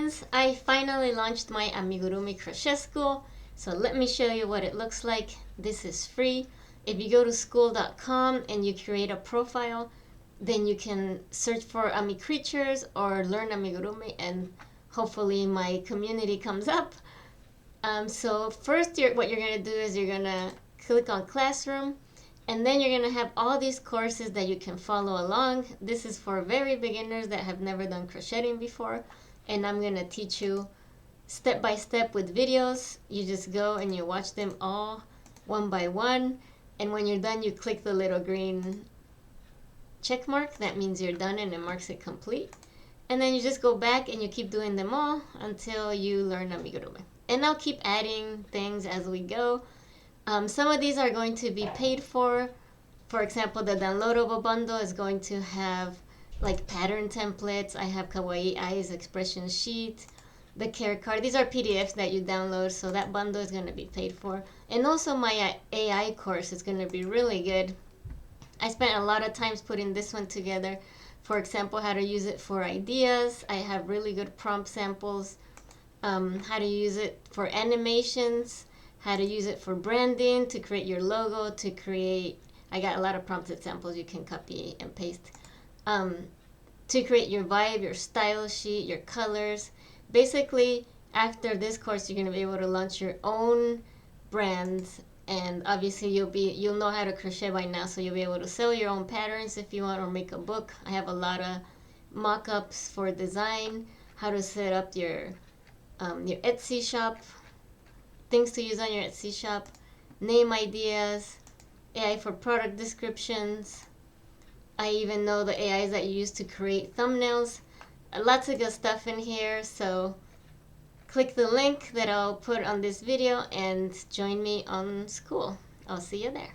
friends, I finally launched my Amigurumi crochet school. So let me show you what it looks like. This is free. If you go to skool.com and you create a profile, then you can search for Amicreatures or learn Amigurumi, and hopefully my community comes up. So first, what you're going to do is you're going to click on Classroom, and then you're going to have all these courses that you can follow along. This is for very beginners that have never done crocheting before, and I'm going to teach you step by step with videos. You just go and you watch them all one by one, and when you're done, you click the little green check mark. That means you're done and it marks it complete. And then you just go back and you keep doing them all until you learn Amigurumi. And I'll keep adding things as we go. Some of these are going to be paid for. For example, the downloadable bundle is going to have like pattern templates. I have kawaii eyes expression sheet, the care card. These are PDFs that you download, so that bundle is going to be paid for. And also my AI course is going to be really good. I spent a lot of times putting this one together. For example, how to use it for ideas. I have really good prompt samples. How to use it for animations, how to use it for branding, to create your logo, to create, I got a lot of prompted samples you can copy and paste, to create your vibe, your style sheet, your colors. Basically, after this course, you're going to be able to launch your own brands, and obviously you'll know how to crochet by now, so you'll be able to sell your own patterns if you want, or make a book. I have a lot of mock-ups for design, how to set up your Etsy shop, things to use on your Etsy shop, name ideas, AI for product descriptions. I even know the AIs that you use to create thumbnails. Lots of good stuff in here, so click the link that I'll put on this video and join me on Skool. I'll see you there.